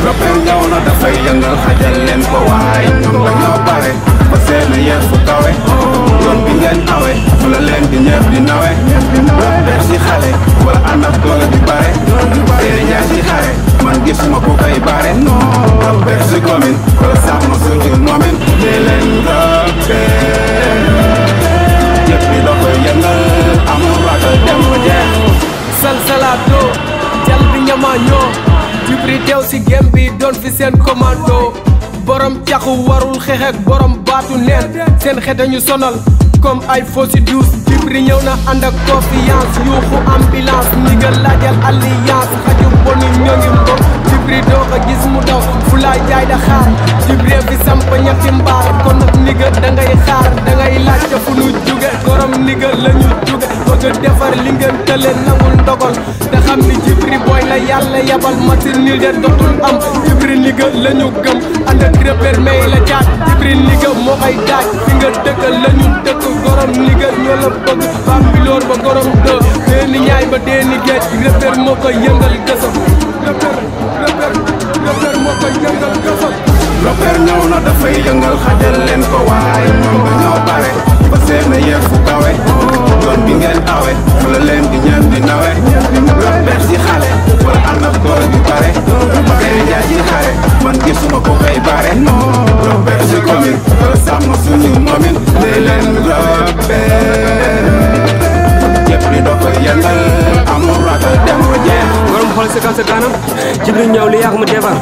Rappeur ñëw na dafay yëngal xajal leen ko waay ñoom dañoo bare ba seen yéen fu kawe yoon bi ngeen awe fu la leen di ñëpp di nawe rappeur si xale wala ànd ak doole di bare téere ñaar si xare man gisuma ko koy bare rappeur si commune wala sàmm suñu moomin di leen rappeur ñëpp di la koy yëngal amul ragal dem ba jeex salsalato jal bi ñama ñoo Djibril teew si gem bi doon fi seen commando borom caxu warul xeex ak borom baatu neen seen xet ñu sonal comme ay fausse douce Djibril ñëw na ànd ak confiance yuuxu ambulance ni nga laajal alliance xaju boni ñoo ngi mbokk Djibril doo ko gis mu daw fu laay jaay da xaar Djibril fi samp ñetti mbaar kon nag ni nga dangay xaar dangay laajte fu nu jóge borom ni nga la ñu jóge bëgg defar li ngeen tële nangul ndogal te xam ni Djibril booy la yàlla yabal maternel de dootul am Djibril ni nga la ñu gëm ànd ak repère may la jaat Djibril ni nga moo koy daaj fi nga dëkk la ñu dëkk gorom ni nga ñoo la bëgg Bambilor ba gorom dë deeni ñaay ba deeni géej repère moo koy yëngal gësam repère moo koy yëngal gësam rappeur ñëw na dafay yëngal xajal leen ko waay ñoom dañoo bare ba seen yéen fu kawe yoon bi ngeen awe fu la leen di ñëpp di nawe rappeur si xale wala ànd ak doole di bare téere ñaar si xare man gisuma ko koy bare rappeur si commune wala sàmm suñu moomin di leen rappeur ñëpp di doo koy yëngal amul ragal dem ba jeex borom xool sa kaw sa kanam Djibril ñëw li yàq mu defar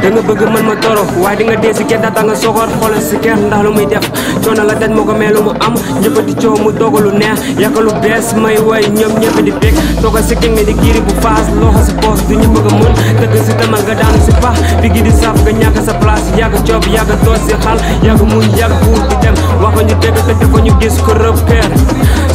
da nga bëgg mën ma toro waaye di nga dee si gerte nga soxor xoolal si ker ndax lu muy def coono la daj moo ko mee lu mu am ñëpp di coow mu doog lu neex yàq lu bees may way ñoom ñëpp di bég toogal si king ni di giiri bu faas loxo si poos du ñu bëgg a mun dëgg si demal nga daanu si pax bi gi di saf nga ñàkk sa place yàgg coob yàgg toos si xal yàgg muñ yàgg buur di dem wax ko ñu dégg te dafa ñu gis ko repère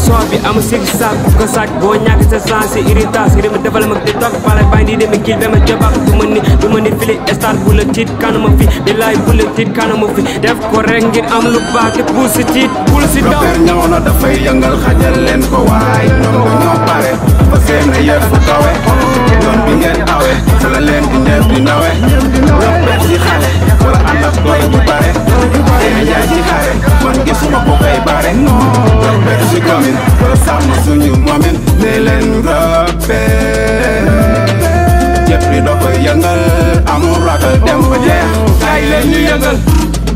soo bi am sig sac ko sac boo ñàkk sa sens si irritation rim defal ma di toog pale bay di dem kil bema jobak du ma ni fili star bu la tiit kanama fi bilaay bu la tiit kanama fi def ko rek ngir am lu baax te bul si tiit bul si daw rappeur ñëw na dafay yëngal xajal leen ko waay ñoom dañoo bare ba seen yéen fu kawe yoon bi ngeen awe fu la leen di ñëpp di nawe rappeur si xale wala ànd ak doole di bare téere ñaar si xare man gisuma ko koy bare rappeur si commune wala sàmm suñu moomin di leen rappeur ñëpp di doo koy yëngal amul ragal dem ba jeex kaay leen ñu yëngal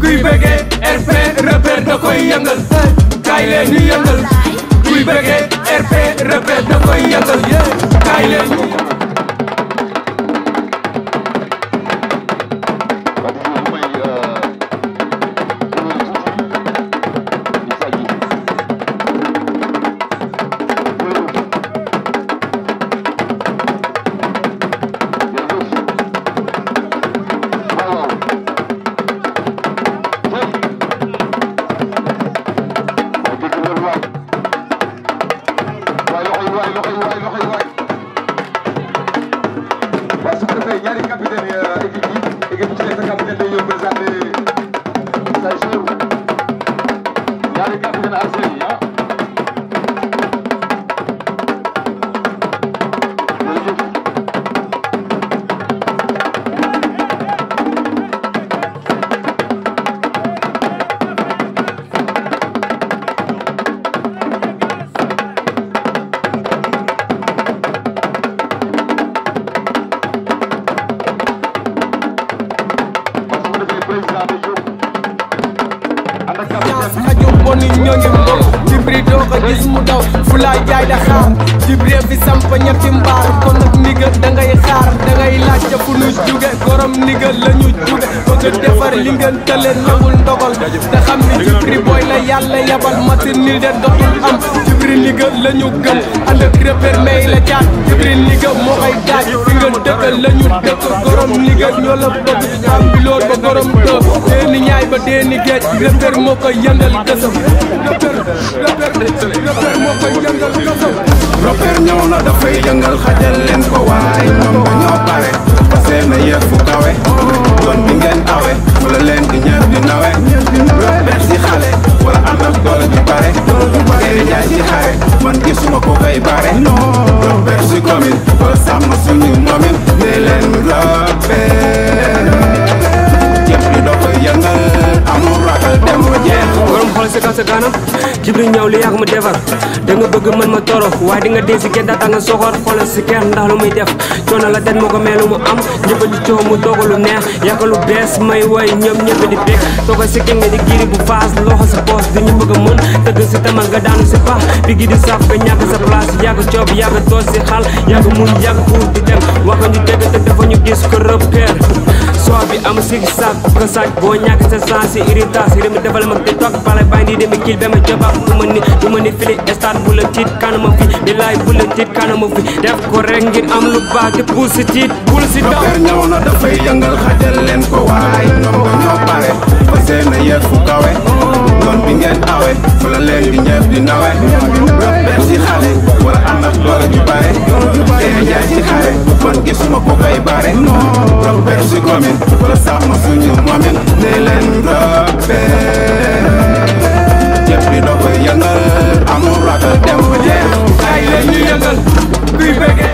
kuy bëggee RP repère da koy yëngal kaay leen ñu yëngal kuy bëggee RP repère da koy yëngal kaay leen Djibril doo ko gis mu daw fu laay jaay da xaar Djibril fi samp ñetti mbaar kon nag ni nga dangay xaar dangay laajte fu nu jóge gorom ni nga la ñu jóge bëgg defar li ngeen tële nangul ndogal te xam ni Djibril booy la yàlla yabal maternel de dootul am Djibril ni nga la ñu gëm ànd ak repère may la jaat Djibril ni nga moo koy daaj fi nga dëkk la ñu dëkk gorom ni nga ñoo la bëgg Bambilor ba gorom dë deeni ñaay ba deeni géej repère moo koy yëngal gësam rappeur ñëw na dafay yëngal xajal leen ko waay ñoom dañoo bare ba seen yéen fu kawe yoon bi ngeen awe fu la leen di ñëpp di nawe rappeur si xale wala ànd ak doole di bare téere ñaar si xare kanam Jibril ñëw li yàgg mu defar da nga bëgg mën ma toro waaye di nga dee si kenn daata nga soxor xoolal si ker ndax lu muy def coono la daj moo ko mee lu mu am ñëpp di coow mu doog lu neex yàgg lu bees may woy ñoom ñëpp di bég tooga si kenn nga di giri bu faas loxo si poos di ñu bëgg a mën tëgg si tamal nga daanu si pax bi gi di saf nga ñàkk sa place yàgg coob yàgg toos si xal yàgg muñ yàgg fuur di dem wax ñu dégg te dafa ñu gis ko repère soo bi am sigi sac ko sac boo ñàkk sa sens si irritation réew mi defal ma te toog pale bàyyi di demi kil ba ma jobab du ma ni fili stade bu la tiit kanama fi bilaay bu la tiit kanama fi def ko rek ngir am lu baax te bul si tiit bul si daw ñëw na dafay yëngal xajal leen ko waay ñoom dañoo pare fa seen yëf fu kawe yoon bi ngeen awe fu la leen di ñëpp di nawe repère si xale wala ànd ak doole ju bare tey jaay si xare man gisuma ko koy bare repère si commune wala sax ma suñu moomin ne leen repère jëpp di doo koy yëngal amul ragal dem ba jeex ay leen ñu yëngal kuy bëggee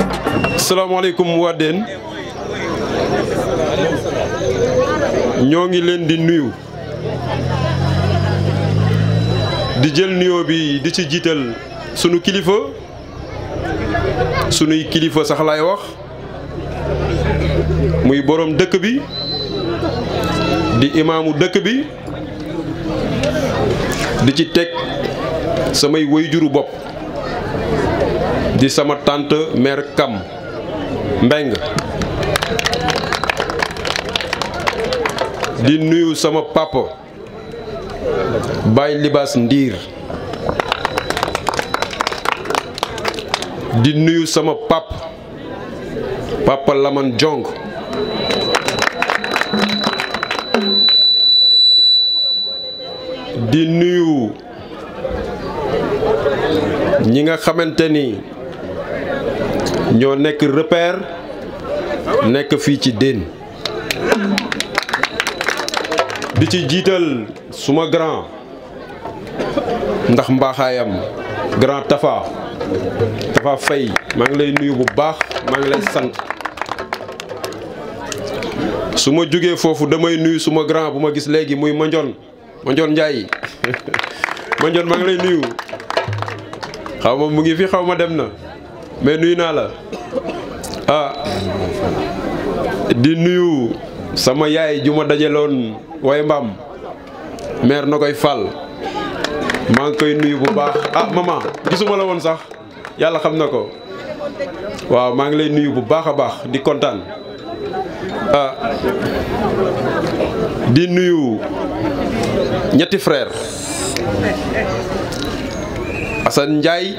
salaamaaleykum waa Dén ñoo ngi leen di nuyu di jël nuyoo bi di ci jiital sunu kilifa sunuy kilifa sax laay wax muy borom dëkk bi di imaamu dëkk bi di ci teg samay waajuru bopp di sama tante mère Kam Mbeng di nuyu sama papa Baye Libaas Ndiir di nuyu sama papa Laman Jong di nuyu ñi nga xamante ni ñoo nekk repère nekk fii ci Dén di ci jiital suma grand ndax mbaaxaayam grand Tafa Faye maa ngi lay nuyu bu baax maa ngi lay sant su ma jógee foofu damay nuyu suma grand bu ma gis léegi muy Mandione Ndiaye Mandione maa ngi lay nuyu xaw ma mu ngi fi xaw ma dem na mais nuyu naa la di nuyu sama yaay ju ma dajaloon waaye mbaam mère na koy fal maa ngi koy nuyu bu baax maman gisuma la woon sax yàlla xam na ko waaw maa ngi lay nuyu bu baax a baax di kontaan di nuyu ñetti frère Assane Ndiaye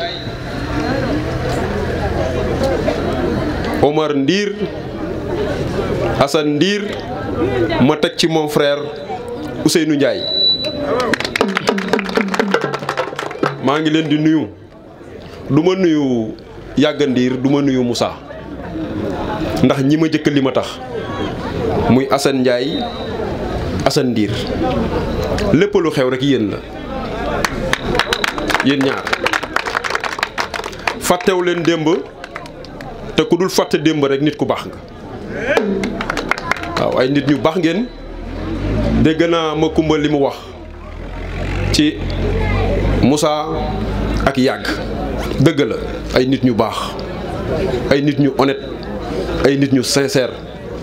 Omar Ndiir Assane Ndiir ma teg ci mon frère Ousseynou Ndiaye maa ngi leen di nuyu du ma nuyu Yàgga Ndiir du ma nuyu Moussa ndax ñi ma jëkk li ma tax muy Assane Ndiaye Assane Ndiir lépp lu xew rek yéen la yéen ñaar fàttewu leen démb te ku dul fàtte démb rek nit ku baax nga waaw ay nit ñu baax ngeen dégg naa ma kumba li mu wax ci Moussa ak Yàgg dëgg la ay nit ñu baax ay nit ñu honnête ay nit ñu sincère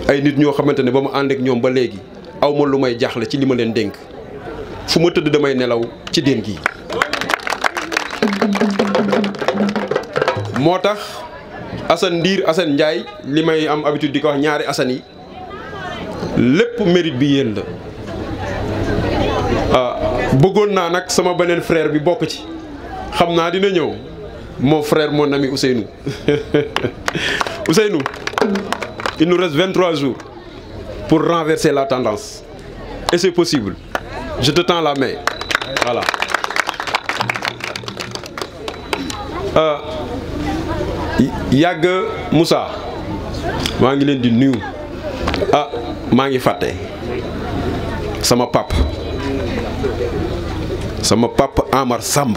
ay nit ñoo xamante ne ba ma ànd ak ñoom ba léegi aw ma lu may jaaxle ci li ma leen dénk fu ma tëdd damay nelaw ci Dén gi moo tax Assane Ndiir Assane Ndiaye li may am habitude di ko wax ñaari Assane yi lépp mérite bi yéen la bëggoon naa nag sama beneen frère bi bokk ci xam naa dina ñëw mon frère mon ami Ousseynou Ousseynou il nous reste 23 jours pour renverser la tendance et c'est possible je te tends la main voilà Yàgg Moussa maa ngi leen di nuyu maa ngi fàtte sama pap Amar Samb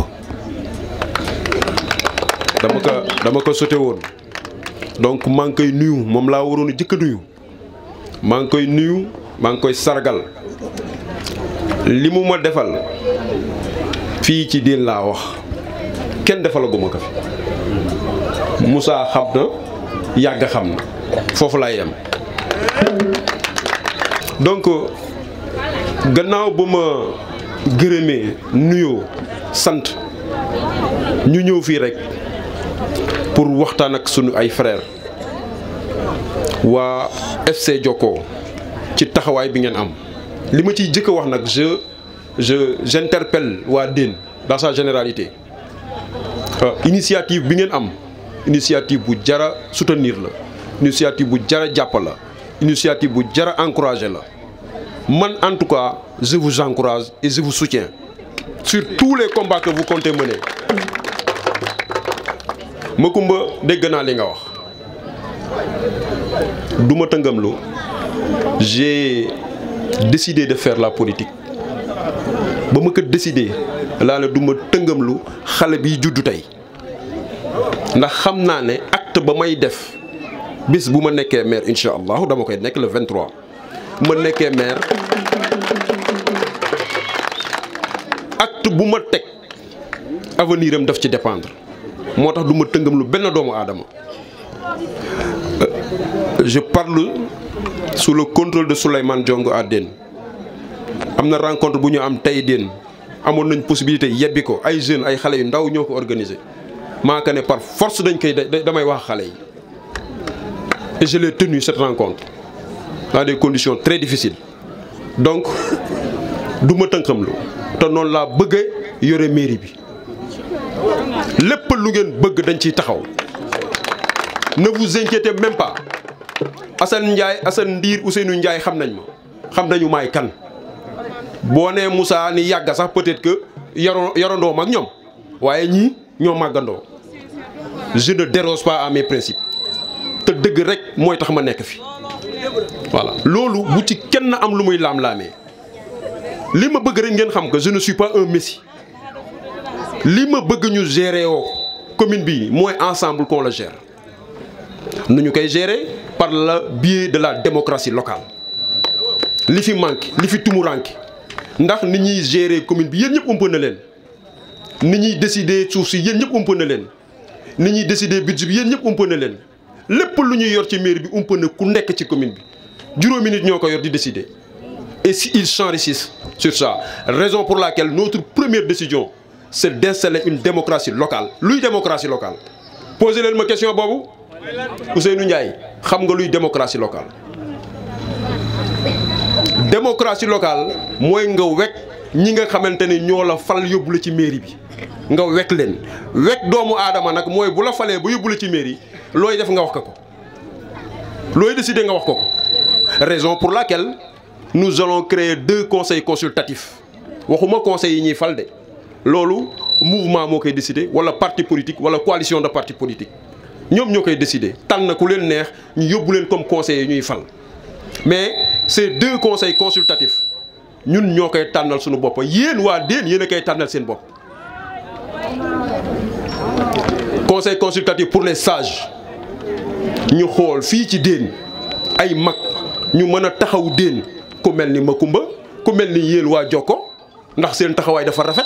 dama ko sote woon donc maa ngi koy nuyu moom laa waroon a jëkk a nuyu maa ngi koy nuyu maa ngi koy sargal li mu ma defal fii ci Déne laa wax kenn defalaguma ko fi Moussa xam na yàgg xam na foofu laay yem. donc gannaaw ba ma gërëmee nuyoo sant ñu ñëw fii rek pour waxtaan ak sunu ay frères waa FC Jokko ci taxawaay bi ngeen am li ma ciy jëkk a wax nag j'interpelle waa Déne dans sa généralité initiative bi ngeen am initiative bu jara soutenir la initiative bu jara jàpp la initiative bu jara encourager la man en tout cas je vous encourage et je vous soutiens sur tous les combats que vous comptez mener. Macoumba dégg naa li nga wax du ma tëngamlu j'ai décidé de faire la politique ba ma ko décidé laa la du ma tëngamlu xale bi juddu tey ndax xam naa ne acte ba may def bis bu ma nekkee maire incha allahu dama koy nekk le 23 ma nekkee maire acte bu ma teg avenir am daf ci dépendre moo tax du ma tëngamlu benn doomu aadama je parle sous le contrôle de Souleymane Diongo à Déne am na rencontre bu ñu am tey Déne amoon nañ possibilité yebbi ko ay jeunes ay xale yu ndaw ñoo ko organisé maa ka ne par force dañ koy damay wax xale yi et je l'ai tenu cette rencontre dans des conditions très difficiles donc du ma tënkamlu te noonu laa bëgg a yore mairie bi lépp lu ngeen bëgg dañ ciy taxaw ne vous inquiétez même pas Assane Ndiaye Assane Ndiir Ousseynou Ndiaye xam nañ ma xam nañu maay kan boo nee Moussa ni yàgga sax peut-être que yorandoo mag ñoom waaye ñii ñoo màggandoo je ne déroge pas à mes principes te dëgg rek mooy tax ma nekk fi voilà loolu bu ci kenn am lu muy laam-laamee li ma bëgg rek ngeen xam que je ne suis pas un messie li ma bëgg ñu gérer woo commune bi mooy ensemble qu'on le gère nu ñu koy gérer par le biais de la démocratie locale li fi manque li fi tumuranke ndax ni ñuy gérer commune bi yéen ñëpp ëmp na leen ni ñuy décider suuf si yéen ñëpp ëmp na leen ni ñuy décider budget bi yéen ñëpp ëmp na leen lépp lu ñuy yor ci mairie bi ëmp na ku nekk ci commune bi juróomi nit ñoo ko yor di décider et si ils s'enrichissent sur ça raison pour laquelle notre première décision c'est d'installer une démocratie locale luy démocratie locale posez leen ma question boobu Ousseynou Ndiaye xam nga luy démocratie locale démocratie locale mooy nga wekk ñi nga xamante ne ñoo la fal yóbbu la ci mairie bi nga wekk leen wekk doomu aadama nag mooy bu la falee ba yóbbu la ci mairie looy def nga wax ko looy décider nga wax ko raison pour laquelle nous allons créer 2 conseils consultatifs waxuma conseils yi ñuy fal de loolu mouvement moo koy décider wala parti politique wala coalition de partis politiques ñoom ñoo koy décider tànn ku leen neex ñu yóbbu leen comme conseillers ñuy fal mais ces 2 conseils consultatifs ñun ñoo koy tànnal suñu bopp yéen waa Déne yéen a koy tànnal seen bopp. conseil consultatif pour les sages ñu xool fii ci Déne ay mag ñu mën a taxaw Déne ku mel ni Macoumba ku mel ni yéen waa Jokko ndax seen taxawaay dafa rafet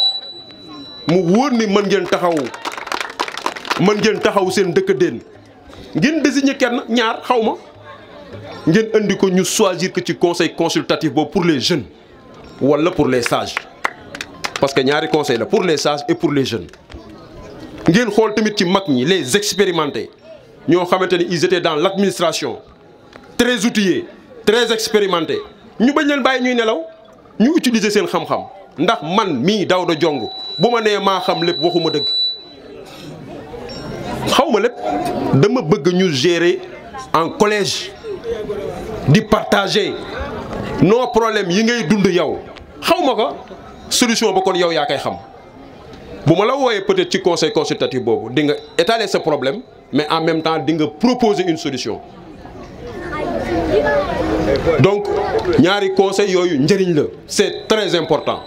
mu wóor ni mën ngeen taxaw seen dëkk Déne ngeen désigner kenn ñaar xaw ma ngeen andi ko ñu choisir que ci conseil consultatif boobu pour les jeunes wala pour les sages parce que ñaari conseil la pour les sages et pour les jeunes ngeen xool tamit ci mag ñi les expérimentés ñoo xamante ni ils étaient dans l'administration très outillés très expérimentés ñu bañ leen bàyyi ñuy nelaw ñu utiliser seen xam-xam ndax man mii Daouda Diong bu ma nee maa xam lépp waxuma dëgg xaw ma lépp dama bëgg ñu gérer en collège di partager nos problèmes yi ngay dund yow xaw ma ko solution ba kon yow yaa koy xam bu ma la wooyee peut-être ci conseil consultatif boobu di nga étaler ce problème mais en même temps di nga proposer une solution donc ñaari conseil yooyu njëriñ la c'est très important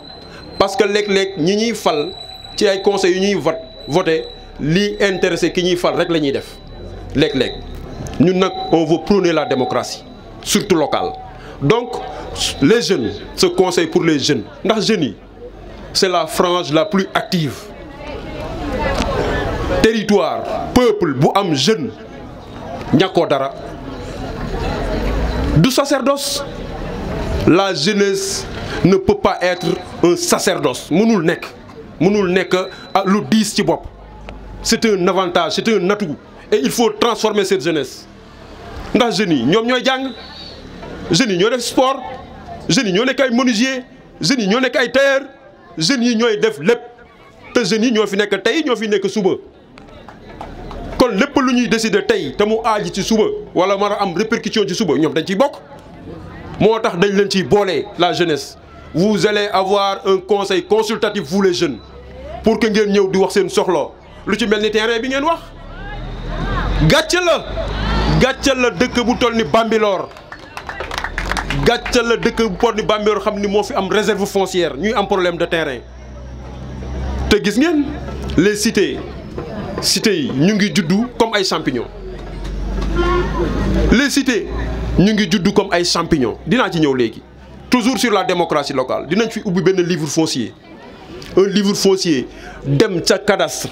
parce que léeg-léeg ñi ñuy fal ci ay conseils yu ñuy voter lii intéressé ki ñuy fal rek la ñuy def léeg-léeg ñun nag on veut prôner la démocratie surtout locale donc les jeunes ce conseil pour les jeunes ndax jeunes yi c'est la frange la plus active. Territoire peuple bu am jeune ñàkkoo dara du sacerdoce. La jeunesse ne peut pas être un sacerdoce mënul nekk lu diis ci bopp. C'est un avantage, c'est un atout et il faut transformer cette jeunesse ndax jeunes yi ñoom ñooy jàng jeunes yi ñoo def sport jeunes yi ñoo nekk ay menuisier jeunes yi ñoo nekk ay tailleur jeunes yi ñooy def lépp te jeunes yi ñoo fi nekk tey ñoo fi nekk suba. kon lépp lu ñuy décider tey te mu aaji ci suba wala mën a am répercussion ci suba ñoom dañ ciy bokk moo tax dañ leen ciy boole la jeunesse. Vous allez avoir un conseil consultatif vous les jeunes pour que ngeen ñëw di wax seen soxla lu ci mel ni terrain bi ngeen wax gàcce la dëkk bu toll ni Bambilor gàcce la dëkk bu toll ni Bambilor xam ni moo fi am réserve foncière ñuy am problème de terrain te gis ngeen les cités yi ñu ngi juddu comme ay champignons les cités ñu ngi juddu comme ay champignons dinaa ci ñëw léegi. Toujours sur la démocratie locale dinañ fi ubbi benn livre foncier un livre foncier dem ca cadastre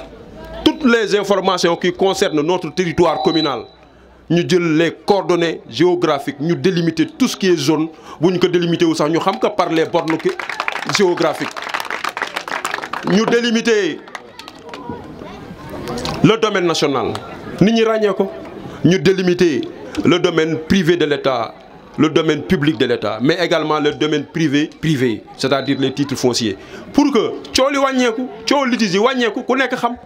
toutes les informations qui concernent notre territoire communal ñu jël les coordonnées géographiques ñu délimiter tout ce qui est zone bu ñu ko délimiter wu sax ñu xam que par les bornes géographiques ñu délimiter le domaine national nit ñi ràññee ko ñu délimiter le domaine privé de l'État. Le domaine public de l'État mais également le domaine privé c'est-à-dire les titres fonciers pour que coow li wàññeeku coow litige yi wàññeeku ku nekk xam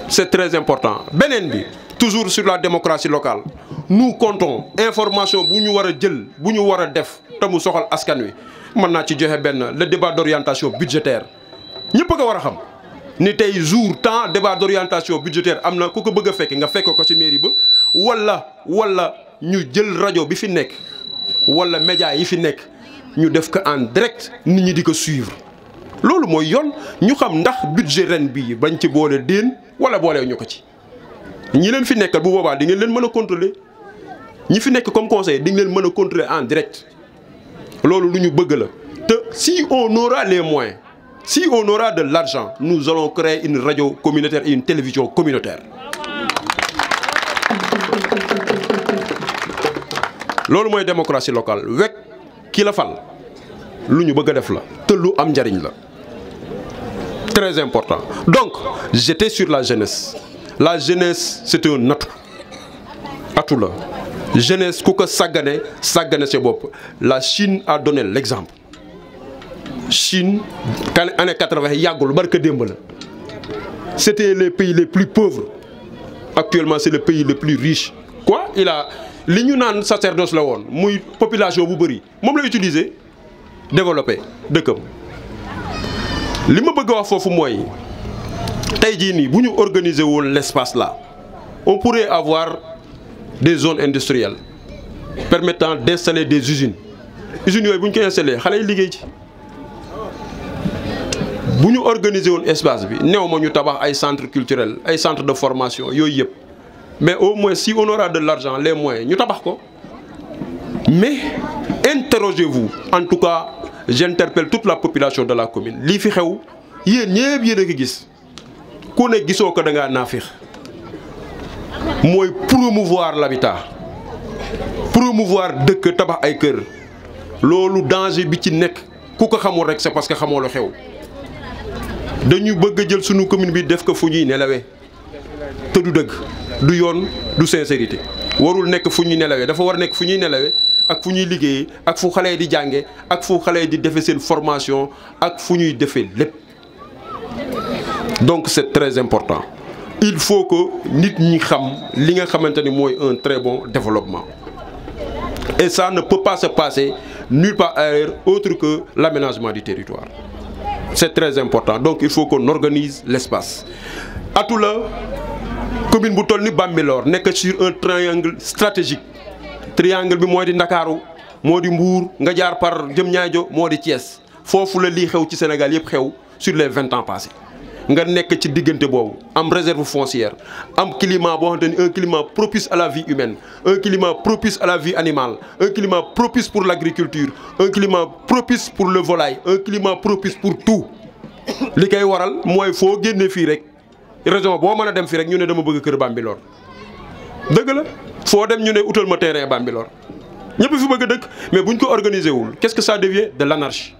c'est très important. Beneen bi toujours sur la démocratie locale nous comptons information bu ñu war a jël bu ñu war a def te mu soxal askan wi mën naa ci joxe benn le débat d'orientation budgétaire ñëpp a ko war a xam ni tey jour temps débat d'orientation budgétaire am na ku ko bëgg a fekk nga fekk ko ci mairie ba wala ñu jël rajo bi fi nekk wala média yi fi nekk ñu def ko en direct nit ñi di ko suivre loolu mooy yoon ñu xam ndax budget ren bii bañ ci boole déen wala boolew ñu ko ci ñi leen fi nekkal bu boobaa di ngeen leen mën a contrôler ñi fi nekk comme conseil di ngeen leen mën a contrôler en direct loolu lu ñu bëgg la te si on aura les moyens si on aura de l'argent nous allons créer une radio communautaire et une télévision communautaire. loolu mooy démocratie locale wekk ki la fal lu ñu bëgg a def la te lu am njariñ la très important. Donc j'étais sur la jeunesse c'est un atout la jeunesse ku ko sàggane sa bopp. La Chine a donné l'exemple. Chine année 80 yàggul barka démb la c'était les pays les plus pauvres actuellement c'est le pays le plus riche. Quoi li ñu naan sacerdoce la woon muy population bu bëri moom la utiliser développer dëkkam. li ma bëgg a wax foofu mooy tey jii nii bu ñu organiser woon l'espace là on pourrait avoir des zones industrielles permettant d'installer des usines yooyu bu ñu koy installer xale yi liggéey ci. bu ñu organiser woon espace bi néew ma ñu tabax ay centres culturels ay centres de formation yooyu yëpp. Mais au moins si on aura de l'argent les moyens ñu tabax ko mais interrogez-vous en tout cas j'interpelle toute la population de la commune lii fi xew yéen ñëpp yéen a ko gis ku ne gisoo ko da ngaa naafix mooy promouvoir l'habitat promouvoir dëkk tabax ay kër loolu danger bi ci nekk ku ko xamul rek c'est parce que xamoo lu xew dañu bëgg a jël sunu commune bi def ko fu ñuy nelawee te du dëgg. du yoon du sincérité warul nekk fu ñuy nelawee dafa war nekk fu ñuy nelawee ak fu ñuy liggéeyee ak fu xale yi di jànge ak fu xale yi di defee seen formation ak fu ñuy defee lépp. Donc c'est très important il faut que nit ñi xam li nga xamante ni mooy un très bon développement et ça ne peut pas se passer nulle part ailleurs autre que l'aménagement du territoire. C'est très important donc il faut qu'on organise l'espace. Atu la commune bu toll ni Bambilor nekk sur un triangle stratégique triangle bi moo di Ndakaaru moo di Mbour nga jaar par Diamniadio moo di Thiès foofu la lii xew ci Sénégal yëpp xew sur les 20 ans passés nga nekk ci diggante boobu am réserve foncière am climat boo xamante ni un climat propice à la vie humaine un climat propice à la vie animale un climat propice pour l'agriculture un climat propice pour le volaille un climat propice pour tout li koy waral mooy foo génnee fii rek région boo mën a dem fii rek ñu ne dama bëgg kër Bambilor dëgg la foo dem ñu ne utal ma terrain Bambilor ñëpp fi bëgg a dëkk mais buñ ko organiser wul qu'est-ce que ça devient de l'anarchie.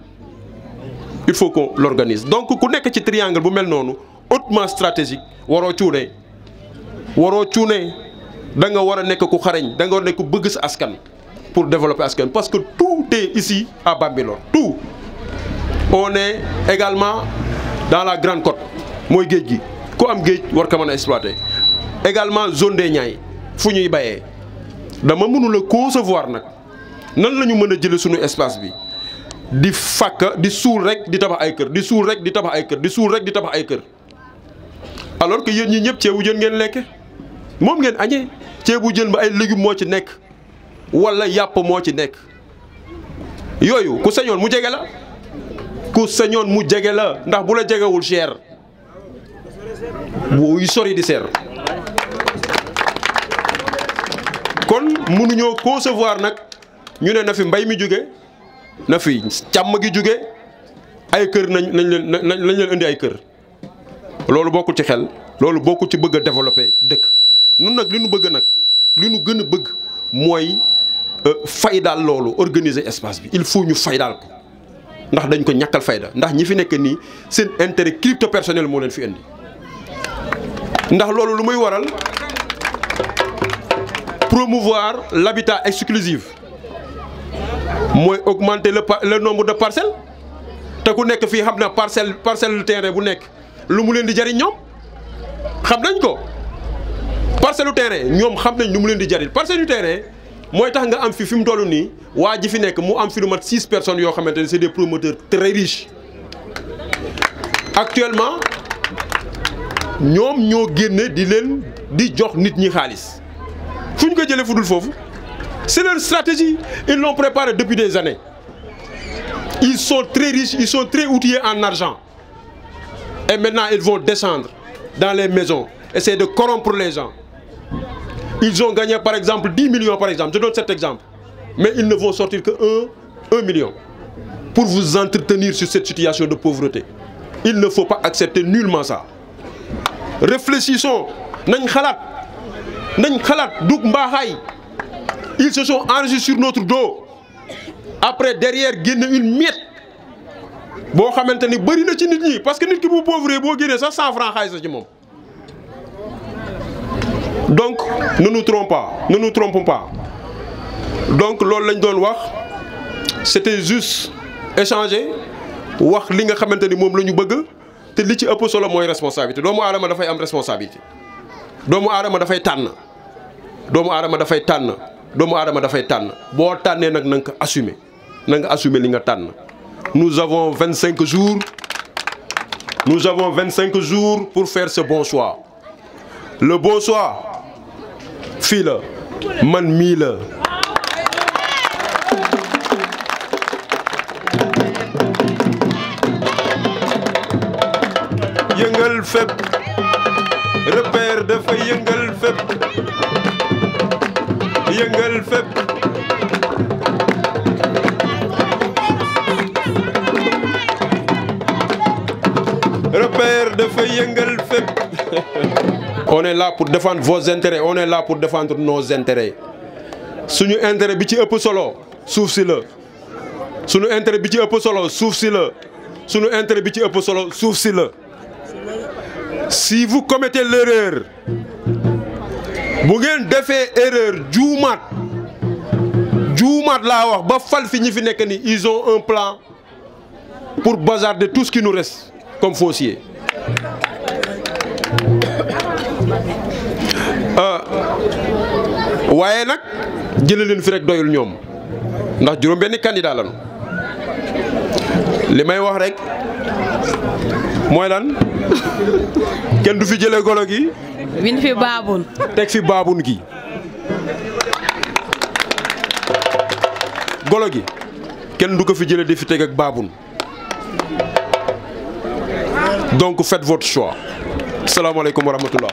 Il faut qu'on l'organise donc ku nekk ci triangle bu mel noonu hautement stratégique waroo cuune da nga war a nekk ku xarañ da nga war a nekk ku bëgg sa askan pour développer askan parce que tout est ici à Bambilor tout. On est également dans la Grande Côte mooy géej gi ku am géej war ko mën a exploiter également zone des Niayes fu ñuy bayee dama mënul a concevoir nag nan la ñu mën a jëlee suñu espace bi. di fàkk di suul rek di tabax ay kër di suul rek di tabax ay kër di suul rek di tabax ay kër alors que yéen ñi ñëpp ceebu jën ngeen lekke moom ngeen añee ceebu jën ba ay légumes moo ci nekk wala yàpp moo ci nekk yooyu ku sañoon mu jege la ku sañoon mu jege la ndax bu la jegewul cher buy sori di seer kon mënuñoo concevoir nag ñu ne na fi mbay mi jóge na fi càmm gi jóge ay kër nañ leen indi ay kër loolu bokkul ci xel loolu bokkul ci bëgg a développer dëkk nun nag li nu bëgg nag li nu gën a bëgg mooy faydaal loolu organiser espace bi il faut ñu faydaal ko ndax dañ ko ñàkkal fayda ndax ñi fi nekk nii seen intérêt crypto personnel moo leen fi indi ndax loolu lu muy waral promouvoir l'habitat exclusif mooy augmenter le nombre de parcelles te ku nekk fii xam na parcelle terrain bu nekk lu mu leen di jariñ ñoom xam nañ ko parcelle terrain ñoom xam nañ lu mu leen di jariñ parcelle terrain mooy tax nga am fi mu toll nii waa ji fi nekk mu am fi lu mat 6 personnes yoo xamante ne c'est des promoteurs très riches actuellement ñoom ñoo génne di leen di jox nit ñi xaalis fu ñu ko jëlee fu dul foofu. C'est leur stratégie. Ils l'ont préparé depuis des années. Ils sont très riches, ils sont très outillés en argent. Et maintenant, ils vont descendre dans les maisons, essayer de corrompre les gens. Ils ont gagné, par exemple, 10 millions, par exemple. Je donne cet exemple. Mais ils ne vont sortir que 1 million pour vous entretenir sur cette situation de pauvreté. Il ne faut pas accepter nullement ça. Réfléchissons. Nañ xalaat dug mbaaxaay. Ils se sont enrichis sur notre dos après derrière génne une miette boo xamante ni bëri na ci nit ñi parce que nit ki bu pauvre boo génnee sax 100 francs xaalis la ci moom. Donc ne nous trompons pas donc loolu lañ doon wax c'était juste échanger wax li nga xamante ni moom la ñu bëgg te li ci ëpp solo mooy responsabilité doomu aadama dafay am responsabilité doomu aadama dafay tànn doomu aadama dafay tànn boo tànnee nag na nga ko assumer na nga assumer li nga tànn. Nous avons 25 jours pour faire ce bon choix le bon choix fii la man mii la. yëngal fépp repère dafa yëngal fépp. yëngal fépp repère dafa yëngal fépp. On est là pour défendre vos intérêts on est là pour défendre nos intérêts suñu intérêt bi ci ëpp solo suuf si la suñu intérêt bi ci ëpp solo suuf si la suñu intérêt bi ci ëpp solo suuf si la. Si vous commettez l'erreur bu ngeen defee erreur juumaat laa wax ba fal fi ñi fi nekk ni ils ont un plan pour bazarder tout ce qui nous reste comme foncier. waaye nag jëlee leen fi rek doyul ñoom ndax juróom benni candidat lañu li may wax rek mooy lan kenn du fi jëlee golo gi. win fi baabun. teg fi baabun gi golo gi kenn du ko fi jëlee di fi teg ak baabun donc faites votre choix salaamaaleykum wa rahmatullah